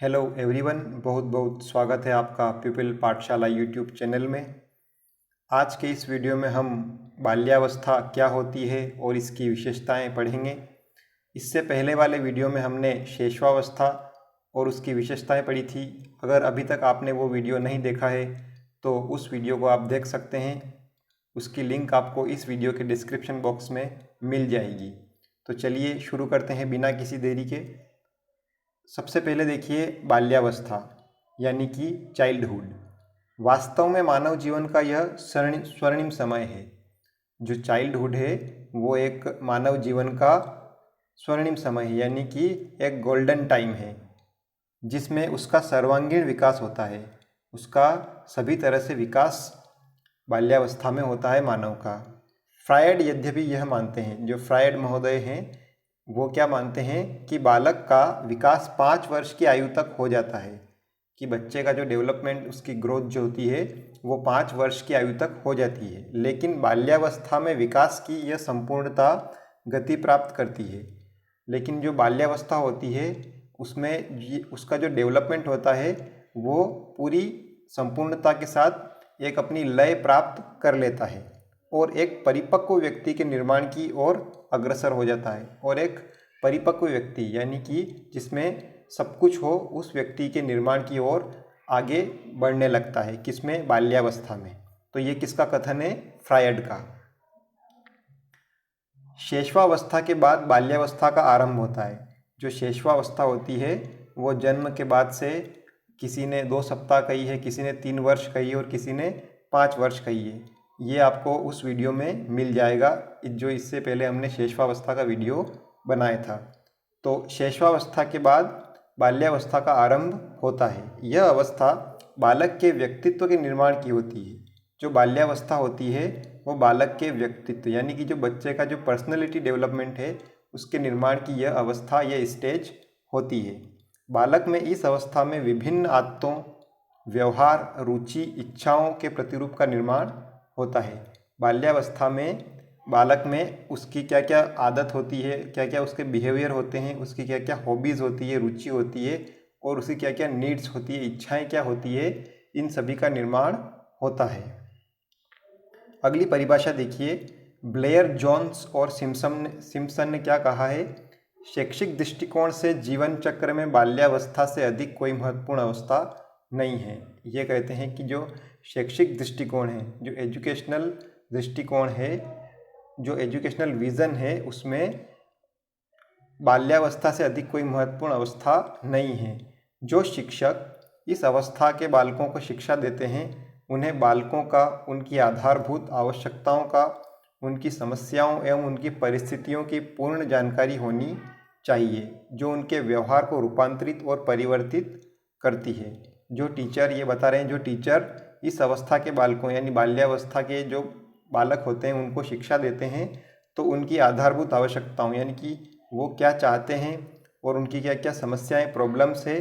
Hello everyone, बहुत बहुत स्वागत है आपका पीपल पाठशाला यूट्यूब चैनल में। आज के इस वीडियो में हम बाल्यावस्था क्या होती है और इसकी विशेषताएं पढ़ेंगे। इससे पहले वाले वीडियो में हमने शैशवावस्था और उसकी विशेषताएं पढ़ी थी। अगर अभी तक आपने वो वीडियो नहीं देखा है तो उस वीडियो को आप देख सकते हैं। उसकी लिंक आपको इस वीडियो के डिस्क्रिप्शन बॉक्स में मिल जाएगी। तो चलिए शुरू करते हैं बिना किसी देरी के। सबसे पहले देखिए बाल्यावस्था यानी कि चाइल्डहुड। वास्तव में मानव जीवन का यह स्वर्णिम समय है। जो चाइल्डहुड है वो एक मानव जीवन का स्वर्णिम समय है, यानी कि एक गोल्डन टाइम है जिसमें उसका सर्वांगीण विकास होता है। उसका सभी तरह से विकास बाल्यावस्था में होता है मानव का। फ्रायड यद्यपि यह मानते हैं, जो फ्रायड महोदय हैं वो क्या मानते हैं कि बालक का विकास 5 वर्ष की आयु तक हो जाता है, कि बच्चे का जो डेवलपमेंट, उसकी ग्रोथ जो होती है वो 5 वर्ष की आयु तक हो जाती है। लेकिन बाल्यावस्था में विकास की यह संपूर्णता गति प्राप्त करती है। लेकिन जो बाल्यावस्था होती है उसमें उसका जो डेवलपमेंट होता है वो पूरी संपूर्णता के साथ एक अपनी लय प्राप्त कर लेता है और एक परिपक्व व्यक्ति के निर्माण की ओर अग्रसर हो जाता है। और एक परिपक्व व्यक्ति यानी कि जिसमें सब कुछ हो, उस व्यक्ति के निर्माण की ओर आगे बढ़ने लगता है। किसमें? बाल्यावस्था में। तो ये किसका कथन है? फ्रायड का। शैशवावस्था के बाद बाल्यावस्था का आरंभ होता है। जो शैशवावस्था होती है वो जन्म के बाद से, किसी ने 2 सप्ताह कही है, किसी ने 3 वर्ष कही है और किसी ने 5 वर्ष कही है। ये आपको उस वीडियो में मिल जाएगा जो इससे पहले हमने शैशवावस्था का वीडियो बनाया था। तो शैशवावस्था के बाद बाल्यावस्था का आरंभ होता है। यह अवस्था बालक के व्यक्तित्व के निर्माण की होती है। जो बाल्यावस्था होती है वो बालक के व्यक्तित्व यानी कि जो बच्चे का जो पर्सनैलिटी डेवलपमेंट है उसके निर्माण की यह अवस्था, यह स्टेज होती है। बालक में इस अवस्था में विभिन्न आदतों, व्यवहार, रुचि, इच्छाओं के प्रतिरूप का निर्माण होता है। बाल्यावस्था में बालक में उसकी क्या क्या आदत होती है, क्या क्या उसके बिहेवियर होते हैं, उसकी क्या क्या हॉबीज़ होती है, रुचि होती है और उसकी क्या क्या नीड्स होती है, इच्छाएं क्या होती है, इन सभी का निर्माण होता है। अगली परिभाषा देखिए, ब्लेयर, जोन्स और सिम्पसन ने क्या कहा है? शैक्षिक दृष्टिकोण से जीवन चक्र में बाल्यावस्था से अधिक कोई महत्वपूर्ण अवस्था नहीं है। ये कहते हैं कि जो शैक्षिक दृष्टिकोण है, जो एजुकेशनल दृष्टिकोण है, जो एजुकेशनल विज़न है, उसमें बाल्यावस्था से अधिक कोई महत्वपूर्ण अवस्था नहीं है। जो शिक्षक इस अवस्था के बालकों को शिक्षा देते हैं उन्हें बालकों का, उनकी आधारभूत आवश्यकताओं का, उनकी समस्याओं एवं उनकी परिस्थितियों की पूर्ण जानकारी होनी चाहिए, जो उनके व्यवहार को रूपांतरित और परिवर्तित करती है। जो टीचर, ये बता रहे हैं, जो टीचर इस अवस्था के बालकों यानी बाल्यावस्था के जो बालक होते हैं उनको शिक्षा देते हैं तो उनकी आधारभूत आवश्यकताओं यानी कि वो क्या चाहते हैं और उनकी क्या क्या समस्याएं, प्रॉब्लम्स है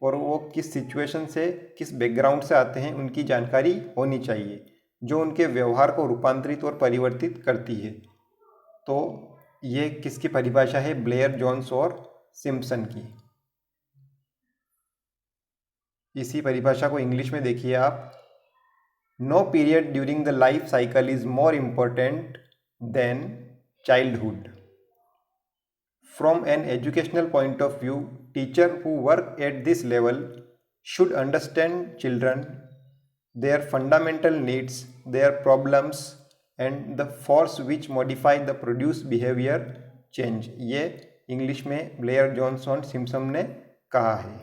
और वो किस सिचुएशन से, किस बैकग्राउंड से आते हैं, उनकी जानकारी होनी चाहिए, जो उनके व्यवहार को रूपांतरित और परिवर्तित करती है। तो ये किसकी परिभाषा है? ब्लेयर, जोन्स और सिम्पसन की। इसी परिभाषा को इंग्लिश में देखिए आप। No period during the life cycle is more important than childhood. From an educational point of view, teachers who work at this level should understand children, their fundamental needs, their problems, and the force which modify the produced behavior change. ये English में Blair, Jones और Simpson ने कहा है।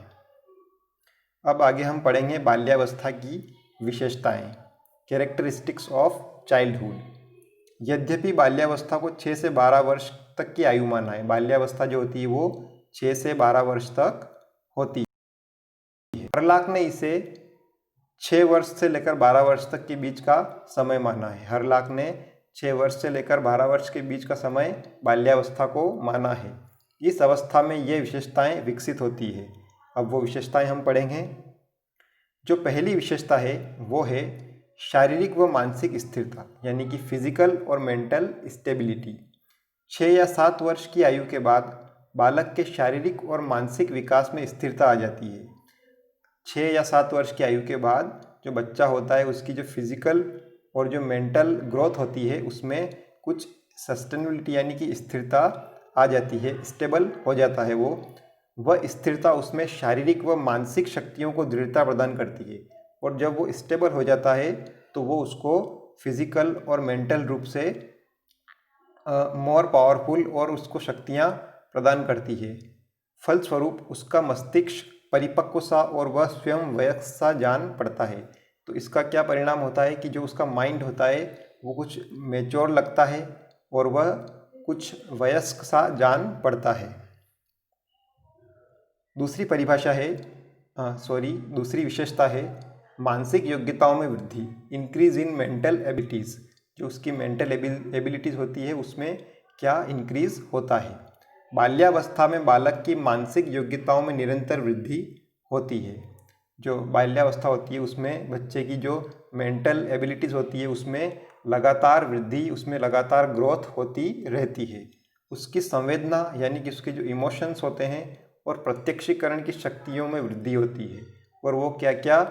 अब आगे हम पढ़ेंगे बाल्यावस्था की विशेषताएं, कैरेक्टरिस्टिक्स ऑफ चाइल्डहुड। यद्यपि बाल्यावस्था को 6 से 12 वर्ष तक की आयु माना है। बाल्यावस्था जो होती है वो 6 से 12 वर्ष तक होती है। हरलाक ने इसे 6 वर्ष से लेकर 12 वर्ष तक के बीच का समय माना है। हरलाक ने 6 वर्ष से लेकर 12 वर्ष के बीच का समय बाल्यावस्था को माना है। इस अवस्था में ये विशेषताएं विकसित होती है। अब वो विशेषताएं हम पढ़ेंगे। जो पहली विशेषता है वो है शारीरिक व मानसिक स्थिरता यानी कि फिजिकल और मेंटल स्टेबिलिटी। 6 या 7 वर्ष की आयु के बाद बालक के शारीरिक और मानसिक विकास में स्थिरता आ जाती है। 6 या 7 वर्ष की आयु के बाद जो बच्चा होता है उसकी जो फिजिकल और जो मेंटल ग्रोथ होती है उसमें कुछ सस्टेनेबिलिटी यानी कि स्थिरता आ जाती है, स्टेबल हो जाता है वह स्थिरता उसमें शारीरिक व मानसिक शक्तियों को दृढ़ता प्रदान करती है। और जब वो स्टेबल हो जाता है तो वो उसको फिजिकल और मेंटल रूप से मोर पावरफुल और उसको शक्तियाँ प्रदान करती है। फलस्वरूप उसका मस्तिष्क परिपक्व सा और वह स्वयं वयस्क सा जान पड़ता है। तो इसका क्या परिणाम होता है कि जो उसका माइंड होता है वो कुछ मेच्योर लगता है और वह कुछ वयस्क सा जान पड़ता है। दूसरी परिभाषा है दूसरी विशेषता है मानसिक योग्यताओं में वृद्धि, इंक्रीज इन मेंटल एबिलिटीज़। जो उसकी मेंटल एबिलिटीज़ होती है उसमें क्या इंक्रीज होता है। बाल्यावस्था में बालक की मानसिक योग्यताओं में निरंतर वृद्धि होती है। जो बाल्यावस्था होती है उसमें बच्चे की जो मेंटल एबिलिटीज़ होती है उसमें लगातार वृद्धि, उसमें लगातार ग्रोथ होती रहती है। उसकी संवेदना यानी कि उसके जो इमोशंस होते हैं और प्रत्यक्षीकरण की शक्तियों में वृद्धि होती है। और वो क्या क्या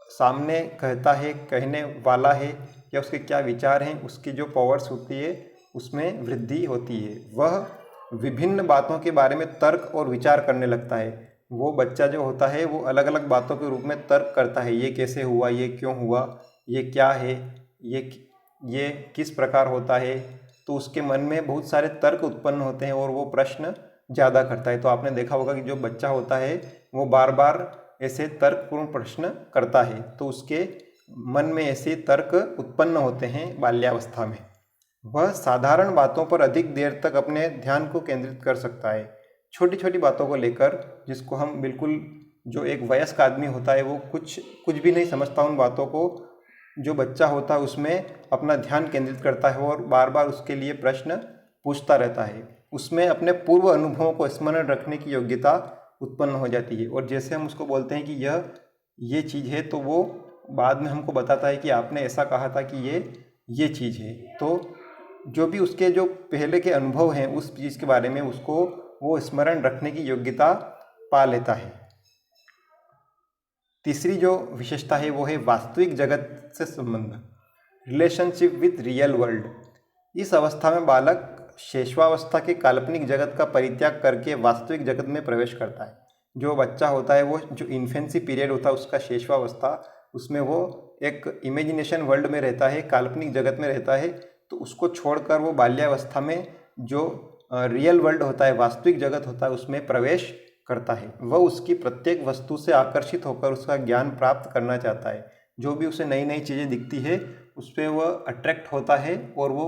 सामने कहता है, कहने वाला है, या उसके क्या विचार हैं, उसकी जो पावर्स होती है उसमें वृद्धि होती है। वह विभिन्न बातों के बारे में तर्क और विचार करने लगता है। वो बच्चा जो होता है वो अलग अलग बातों के रूप में तर्क करता है, ये कैसे हुआ, ये क्यों हुआ, ये क्या है, ये किस प्रकार होता है। तो उसके मन में बहुत सारे तर्क उत्पन्न होते हैं और वो प्रश्न ज़्यादा करता है। तो आपने देखा होगा कि जो बच्चा होता है वो बार बार ऐसे तर्कपूर्ण प्रश्न करता है, तो उसके मन में ऐसे तर्क उत्पन्न होते हैं बाल्यावस्था में। वह साधारण बातों पर अधिक देर तक अपने ध्यान को केंद्रित कर सकता है। छोटी छोटी बातों को लेकर, जिसको हम बिल्कुल, जो एक वयस्क आदमी होता है वो कुछ भी नहीं समझता उन बातों को, जो बच्चा होता है उसमें अपना ध्यान केंद्रित करता है और बार बार उसके लिए प्रश्न पूछता रहता है। उसमें अपने पूर्व अनुभवों को स्मरण रखने की योग्यता उत्पन्न हो जाती है। और जैसे हम उसको बोलते हैं कि ये चीज़ है, तो वो बाद में हमको बताता है कि आपने ऐसा कहा था कि ये चीज़ है। तो जो भी उसके जो पहले के अनुभव हैं उस चीज़ के बारे में उसको वो स्मरण रखने की योग्यता पा लेता है। तीसरी जो विशेषता है वो है वास्तविक जगत से संबंध, रिलेशनशिप विथ रियल वर्ल्ड। इस अवस्था में बालक शैशवावस्था के काल्पनिक जगत का परित्याग करके वास्तविक जगत में प्रवेश करता है। जो बच्चा होता है वो जो इन्फेंसी पीरियड होता है उसका शैशवावस्था, उसमें वो एक इमेजिनेशन वर्ल्ड में रहता है, काल्पनिक जगत में रहता है। तो उसको छोड़कर वो बाल्यावस्था में जो रियल वर्ल्ड होता है, वास्तविक जगत होता है, उसमें प्रवेश करता है। वह उसकी प्रत्येक वस्तु से आकर्षित होकर उसका ज्ञान प्राप्त करना चाहता है। जो भी उसे नई नई चीज़ें दिखती है उस पर वह अट्रैक्ट होता है और वो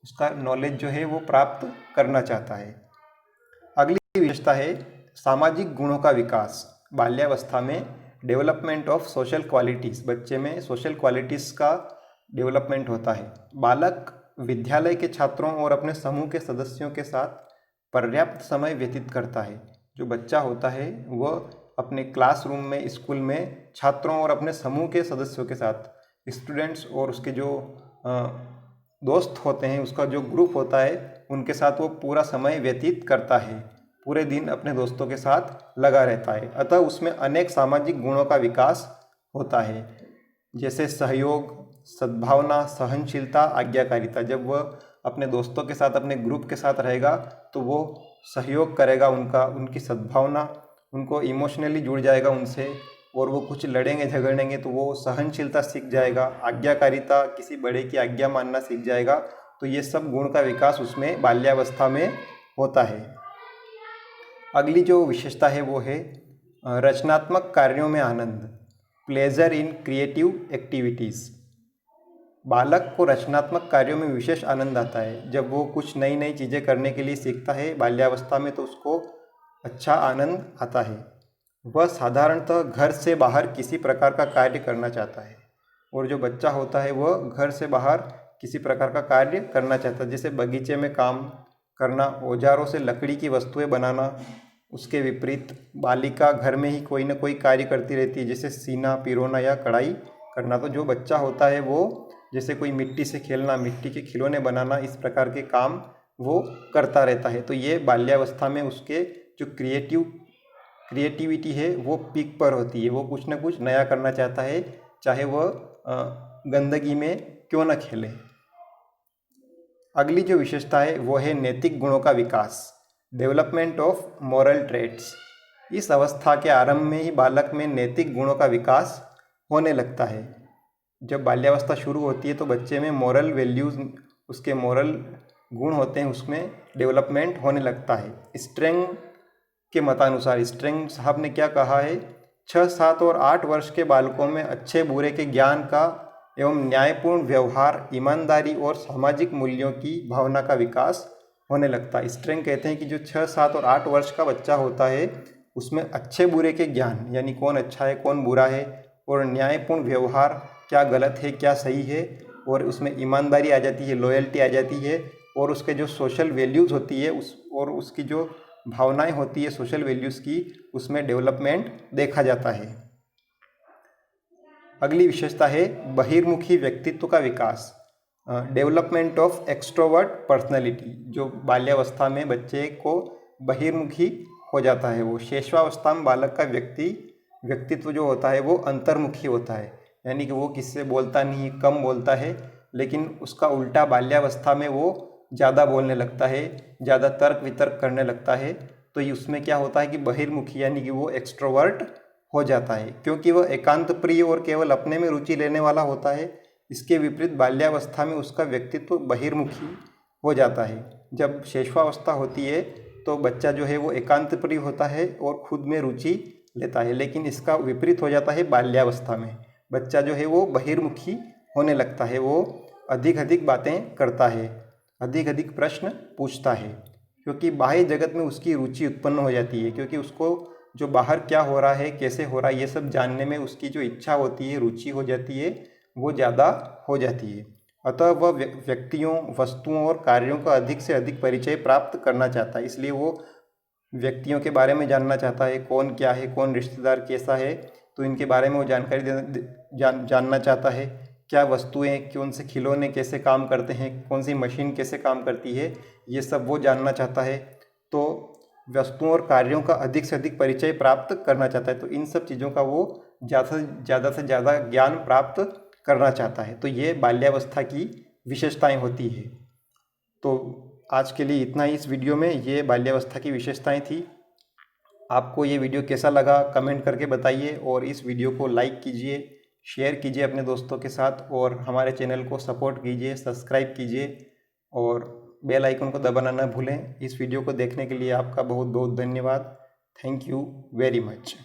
उसका नॉलेज जो है वो प्राप्त करना चाहता है। अगली विशेषता है सामाजिक गुणों का विकास। बाल्यावस्था में डेवलपमेंट ऑफ सोशल क्वालिटीज़, बच्चे में सोशल क्वालिटीज़ का डेवलपमेंट होता है। बालक विद्यालय के छात्रों और अपने समूह के सदस्यों के साथ पर्याप्त समय व्यतीत करता है। जो बच्चा होता है वह अपने क्लासरूम में, स्कूल में छात्रों और अपने समूह के सदस्यों के साथ, स्टूडेंट्स और उसके जो दोस्त होते हैं, उसका जो ग्रुप होता है, उनके साथ वो पूरा समय व्यतीत करता है, पूरे दिन अपने दोस्तों के साथ लगा रहता है। अतः उसमें अनेक सामाजिक गुणों का विकास होता है, जैसे सहयोग, सद्भावना, सहनशीलता, आज्ञाकारिता। जब वह अपने दोस्तों के साथ, अपने ग्रुप के साथ रहेगा तो वो सहयोग करेगा उनकी सद्भावना, उनको इमोशनली जुड़ जाएगा उनसे, और वो कुछ लड़ेंगे झगड़ेंगे तो वो सहनशीलता सीख जाएगा, आज्ञाकारिता, किसी बड़े की आज्ञा मानना सीख जाएगा। तो ये सब गुण का विकास उसमें बाल्यावस्था में होता है। अगली जो विशेषता है वो है रचनात्मक कार्यों में आनंद, प्लेजर इन क्रिएटिव एक्टिविटीज़। बालक को रचनात्मक कार्यों में विशेष आनंद आता है। जब वो कुछ नई नई चीज़ें करने के लिए सीखता है बाल्यावस्था में तो उसको अच्छा आनंद आता है। वह साधारणतः घर से बाहर किसी प्रकार का कार्य करना चाहता है। और जो बच्चा होता है वह घर से बाहर किसी प्रकार का कार्य करना चाहता है, जैसे बगीचे में काम करना, औजारों से लकड़ी की वस्तुएं बनाना। उसके विपरीत बालिका घर में ही कोई ना कोई कार्य करती रहती है, जैसे सीना, पिरोना या कढ़ाई करना। तो जो बच्चा होता है वो जैसे कोई मिट्टी से खेलना, मिट्टी के खिलौने बनाना, इस प्रकार के काम वो करता रहता है। तो ये बाल्यावस्था में उसके जो क्रिएटिव क्रिएटिविटी है वो पीक पर होती है, वो कुछ ना कुछ नया करना चाहता है, चाहे वह गंदगी में क्यों न खेले। अगली जो विशेषता है वो है नैतिक गुणों का विकास, डेवलपमेंट ऑफ मॉरल ट्रेट्स। इस अवस्था के आरंभ में ही बालक में नैतिक गुणों का विकास होने लगता है। जब बाल्यावस्था शुरू होती है तो बच्चे में मॉरल वैल्यूज़, उसके मॉरल गुण होते हैं, उसमें डेवलपमेंट होने लगता है। स्ट्रेंग के मतानुसार, स्ट्रेंग साहब ने क्या कहा है, 6, 7 और 8 वर्ष के बालकों में अच्छे बुरे के ज्ञान का एवं न्यायपूर्ण व्यवहार, ईमानदारी और सामाजिक मूल्यों की भावना का विकास होने लगता है। स्ट्रेंग कहते हैं कि जो 6, 7 और 8 वर्ष का बच्चा होता है उसमें अच्छे बुरे के ज्ञान, यानी कौन अच्छा है कौन बुरा है, और न्यायपूर्ण व्यवहार, क्या गलत है क्या सही है, और उसमें ईमानदारी आ जाती है, लॉयल्टी आ जाती है, और उसके जो सोशल वैल्यूज़ होती है और उसकी जो भावनाएं होती है सोशल वैल्यूज़ की, उसमें डेवलपमेंट देखा जाता है। अगली विशेषता है बहिर्मुखी व्यक्तित्व का विकास, डेवलपमेंट ऑफ एक्सट्रोवर्ट पर्सनैलिटी। जो बाल्यावस्था में बच्चे को बहिर्मुखी हो जाता है, वो शैशवावस्था में बालक का व्यक्तित्व जो होता है वो अंतर्मुखी होता है, यानी कि वो किससे बोलता नहीं, कम बोलता है, लेकिन उसका उल्टा बाल्यावस्था में वो ज़्यादा बोलने लगता है, ज़्यादा तर्क वितर्क करने लगता है। तो ये उसमें क्या होता है कि बहिर्मुखी, यानी कि वो एक्सट्रोवर्ट हो जाता है, क्योंकि वह एकांत प्रिय और केवल अपने में रुचि लेने वाला होता है। इसके विपरीत बाल्यावस्था में उसका व्यक्तित्व बहिर्मुखी हो जाता है। जब शैशवावस्था होती है तो बच्चा जो है वो एकांत प्रिय होता है और खुद में रुचि लेता है, लेकिन इसका विपरीत हो जाता है बाल्यावस्था में। बच्चा जो है वो बहिर्मुखी होने लगता है, वो अधिक बातें करता है, अधिक प्रश्न पूछता है, क्योंकि बाह्य जगत में उसकी रुचि उत्पन्न हो जाती है, क्योंकि उसको जो बाहर क्या हो रहा है, कैसे हो रहा है, ये सब जानने में उसकी जो इच्छा होती है, रुचि हो जाती है, वो ज़्यादा हो जाती है। अतः वह व्यक्तियों, वस्तुओं और कार्यों का अधिक से अधिक परिचय प्राप्त करना चाहता है। इसलिए वो व्यक्तियों के बारे में जानना चाहता है, कौन क्या है, कौन रिश्तेदार कैसा है, तो इनके बारे में वो जानकारी जानना चाहता है। क्या वस्तुएं, कौन से खिलौने कैसे काम करते हैं, कौन सी मशीन कैसे काम करती है, ये सब वो जानना चाहता है। तो वस्तुओं और कार्यों का अधिक से अधिक परिचय प्राप्त करना चाहता है, तो इन सब चीज़ों का वो ज़्यादा से ज़्यादा ज्ञान प्राप्त करना चाहता है। तो ये बाल्यावस्था की विशेषताएं होती है। तो आज के लिए इतना ही इस वीडियो में, ये बाल्यावस्था की विशेषताएं थी। आपको ये वीडियो कैसा लगा कमेंट करके बताइए, और इस वीडियो को लाइक कीजिए, शेयर कीजिए अपने दोस्तों के साथ, और हमारे चैनल को सपोर्ट कीजिए, सब्सक्राइब कीजिए, और बेल आइकन को दबाना न भूलें। इस वीडियो को देखने के लिए आपका बहुत बहुत धन्यवाद। Thank you very much.